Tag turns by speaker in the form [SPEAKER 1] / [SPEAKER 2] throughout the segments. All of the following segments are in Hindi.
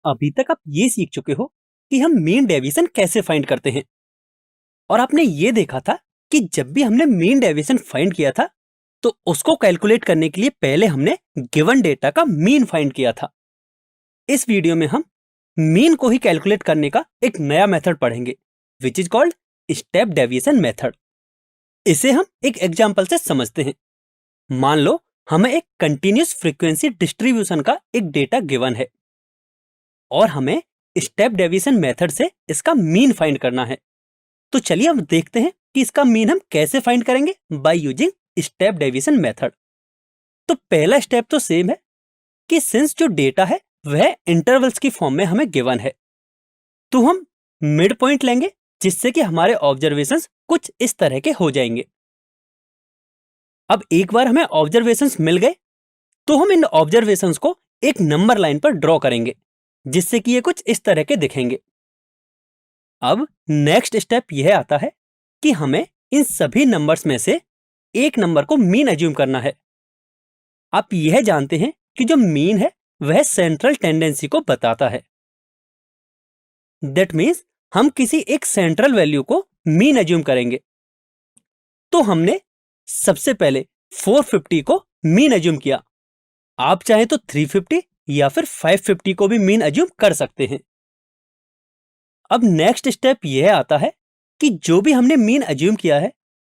[SPEAKER 1] अभी तक आप ये सीख चुके हो कि हम मीन डेविएशन कैसे फाइंड करते हैं और आपने ये देखा था कि जब भी हमने मीन डेविएशन फाइंड किया था तो उसको कैलकुलेट करने के लिए पहले हमने गिवन डेटा का मीन फाइंड किया था। इस वीडियो में हम मीन को ही कैलकुलेट करने का एक नया मेथड पढ़ेंगे which is called step deviation method. इसे हम एक एग्जांपल से समझते हैं। मान लो हमें एक कंटिन्यूअस फ्रीक्वेंसी डिस्ट्रीब्यूशन का एक डेटा गिवन है और हमें स्टेप डेविएशन मेथड से इसका मीन फाइंड करना है। तो चलिए अब देखते हैं कि इसका मीन हम कैसे फाइंड करेंगे by using step deviation method. तो पहला स्टेप तो सेम है कि सिंस जो डेटा है वह इंटरवल्स की फॉर्म में हमें गिवन है तो हम मिड पॉइंट लेंगे जिससे कि हमारे ऑब्जर्वेशंस कुछ इस तरह के हो जाएंगे। अब एक बार हमें ऑब्जर्वेशंस मिल गए तो हम इन ऑब्जर्वेशंस को एक नंबर लाइन पर ड्रॉ करेंगे जिससे कि ये कुछ इस तरह के दिखेंगे। अब नेक्स्ट स्टेप यह आता है कि हमें इन सभी नंबर्स में से एक नंबर को मीन अज्यूम करना है। आप यह जानते हैं कि जो मीन है वह सेंट्रल टेंडेंसी को बताता है। दैट मीन्स हम किसी एक सेंट्रल वैल्यू को मीन अज्यूम करेंगे। तो हमने सबसे पहले 450 को मीन अज्यूम किया। आप चाहे तो 350 या फिर 550 को भी मीन अज्यूम कर सकते हैं। अब नेक्स्ट स्टेप यह आता है कि जो भी हमने मीन अज्यूम किया है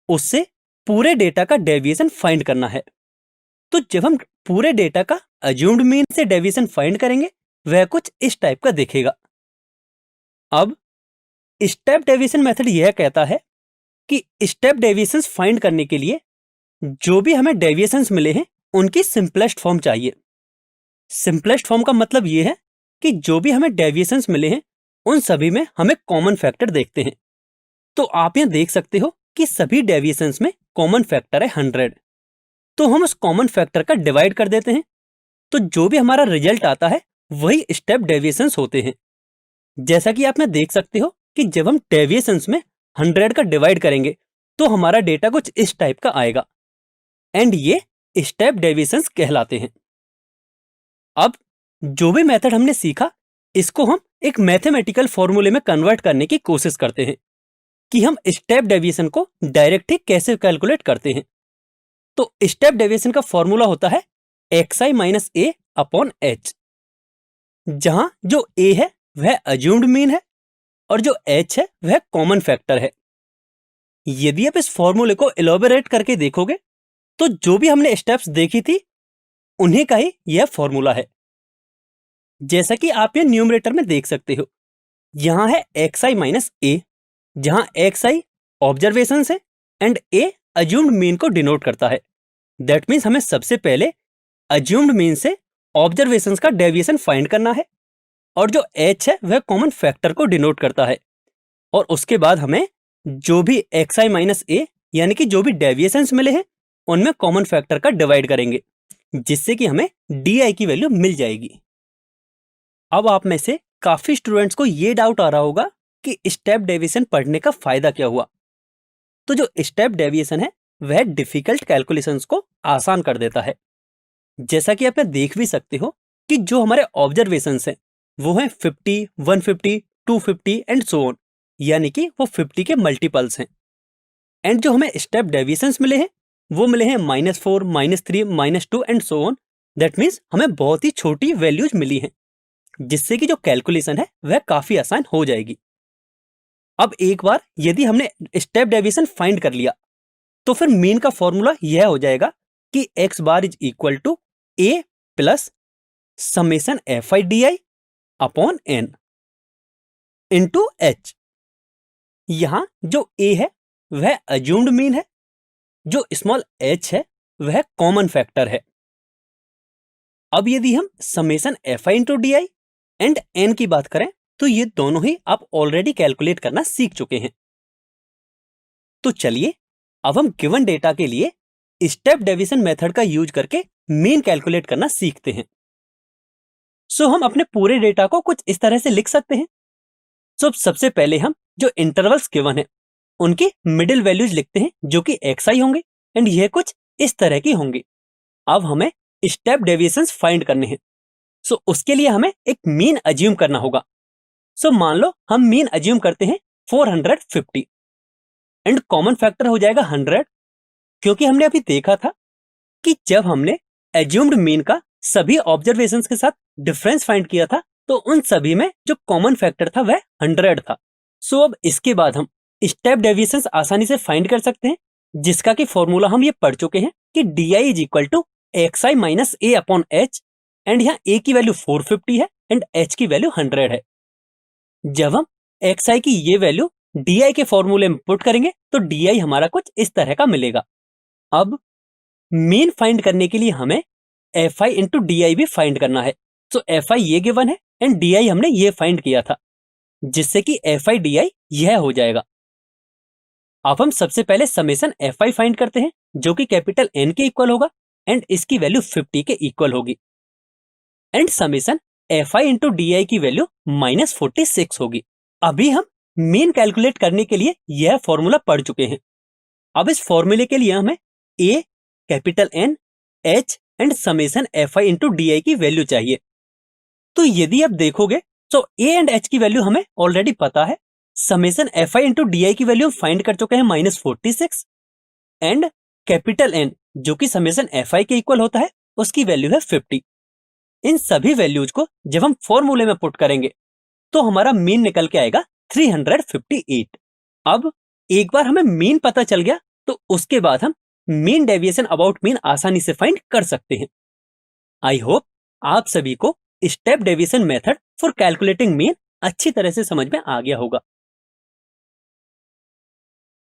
[SPEAKER 1] उससे पूरे डेटा का डेविएशन फाइंड करना है। तो जब हम पूरे डेटा का अज्यूम्ड मीन से डेविएशन फाइंड करेंगे वह कुछ इस टाइप का दिखेगा। अब स्टेप डेविएशन मेथड यह कहता है कि स्टेप डेविएशंस फाइंड करने के लिए जो भी हमें डेविएशंस मिले हैं उनकी सिंपलेस्ट फॉर्म चाहिए। सिंपलेस्ट फॉर्म का मतलब यह है कि जो भी हमें डेविएशंस मिले हैं उन सभी में हमें कॉमन फैक्टर देखते हैं। तो आप यहां देख सकते हो कि सभी डेविएशंस में कॉमन फैक्टर है 100। तो हम उस कॉमन फैक्टर का डिवाइड कर देते हैं तो जो भी हमारा रिजल्ट आता है वही स्टेप डेविएशंस होते हैं। जैसा कि आप में देख सकते हो कि जब हम डेविएशंस में 100 का डिवाइड करेंगे तो हमारा डेटा कुछ इस टाइप का आएगा एंड ये स्टेप डेविएशंस कहलाते हैं। अब जो भी मेथड हमने सीखा इसको हम एक मैथमेटिकल फॉर्मूले में कन्वर्ट करने की कोशिश करते हैं कि हम स्टेप डेविएशन को डायरेक्ट ही कैसे कैलकुलेट करते हैं। तो स्टेप डेविएशन का फॉर्मूला होता है xi minus a upon h, जहां जो a है वह अज्यूम्ड मीन है और जो h है वह कॉमन फैक्टर है। यदि आप इस फॉर्मूले को इलॉबरेट करके देखोगे तो जो भी हमने स्टेप्स देखी थी उन्हीं का ही यह फॉर्मूला है। जैसा कि आप ये न्यूमरेटर में देख सकते हो, यहां है xi माइनस a, जहां xi ऑब्जर्वेशंस है एंड a अज्यूम्ड मीन को डिनोट करता है। दैट मीन्स हमें सबसे पहले अज्यूम्ड मीन से ऑब्जर्वेशंस का डेविएशन फाइंड करना है और जो h है वह कॉमन फैक्टर को डिनोट करता है और उसके बाद हमें जो भी xi माइनस a यानी कि जो भी डेविएशंस मिले हैं उनमें कॉमन फैक्टर का डिवाइड करेंगे जिससे कि हमें di की वैल्यू मिल जाएगी। अब आप में से काफी स्टूडेंट्स को ये डाउट आ रहा होगा कि स्टेप डेविएशन पढ़ने का फायदा क्या हुआ। तो जो स्टेप डेविएशन है वह डिफिकल्ट कैलकुलेशंस को आसान कर देता है। जैसा कि आप देख भी सकते हो कि जो हमारे ऑब्जर्वेशंस हैं वो हैं 50, 150, 250 एंड सो ऑन, यानी कि वो 50 के मल्टीपल्स हैं। एंड जो हमें स्टेप डेविएशंस मिले हैं वो मिले हैं -4, -3, -2 and so on. That means हमें बहुत ही छोटी वैल्यूज मिली हैं जिससे कि जो कैलकुलेशन है वह काफी आसान हो जाएगी। अब एक बार यदि हमने स्टेप डेविएशन फाइंड कर लिया तो फिर मीन का फॉर्मूला यह हो जाएगा कि x bar is equal to a plus summation fi di upon n into h। यहां जो a है वह अज्यूम्ड मीन है, जो स्मॉल h है वह कॉमन फैक्टर है। अब यदि हम summation fi into di and n की बात करें तो ये दोनों ही आप ऑलरेडी कैलकुलेट करना सीख चुके हैं। तो चलिए अब हम गिवन डेटा के लिए स्टेप डेविएशन मेथड का यूज करके मीन कैलकुलेट करना सीखते हैं। सो हम अपने पूरे डेटा को कुछ इस तरह से लिख सकते हैं। सो सबसे पहले हम जो इंटरवल्स गिवन है उनकी मिडिल वैल्यूज लिखते हैं जो कि xi होंगे एंड यह कुछ इस तरह की होंगी। अब हमें स्टेप डेविएशंस फाइंड करने हैं। सो उसके लिए हमें एक मीन अज्यूम करना होगा। सो मान लो हम मीन अज्यूम करते हैं 450 एंड कॉमन फैक्टर हो जाएगा 100, क्योंकि हमने अभी देखा था कि जब हमने एज्यूम्ड मीन का सभी ऑब्जर्वेशंस के साथ डिफरेंस फाइंड किया था तो उन सभी में जो कॉमन फैक्टर था वह 100 था। सो अब इसके बाद हम स्टेप डेविएशंस आसानी से फाइंड कर सकते हैं, जिसका कि फॉर्मूला हम ये पढ़ चुके हैं कि di is equal to xi minus A upon H, and यहाँ a की वैल्यू 450 है एंड h की वैल्यू 100 है। जब हम xi की ये वैल्यू di के फॉर्मूले में पुट करेंगे तो di हमारा कुछ इस तरह का मिलेगा। अब मीन फाइंड करने के लिए हमें fi इंटू डी भी फाइंड करना है। सो fi ये गिवन है एंड di हमने ये फाइंड किया था, जिससे कि fi di यह हो जाएगा। अब हम सबसे पहले समेशन fi फाइंड करते हैं, जो कि कैपिटल N के इक्वल होगा एंड इसकी वैल्यू 50 के इक्वल होगी, and summation fi into D की वैल्यू -46 होगी। अभी हम मीन कैलकुलेट करने के लिए यह फॉर्मूला पढ़ चुके हैं। अब इस फॉर्मूले के लिए हमें a, capital N, h and summation fi into D की वैल्यू चाहिए। तो यदि आप देखोगे तो a एंड h की वैल्यू हमें ऑलरेडी पता है। समेशन fi इंटू डी की वैल्यू फाइंड कर चुके हैं -46, एंड कैपिटल N जो कि समेशन fi के इक्वल होता है उसकी वैल्यू है 50। इन सभी वैल्यूज को जब हम फॉर्मूले में पुट करेंगे तो हमारा मीन निकल के आएगा 358। अब एक बार हमें मीन पता चल गया तो उसके बाद हम मीन डेविएशन अबाउट मीन आसानी से फाइंड कर सकते हैं। आई होप आप सभी को step deviation method for calculating mean अच्छी तरह से समझ में आ गया होगा।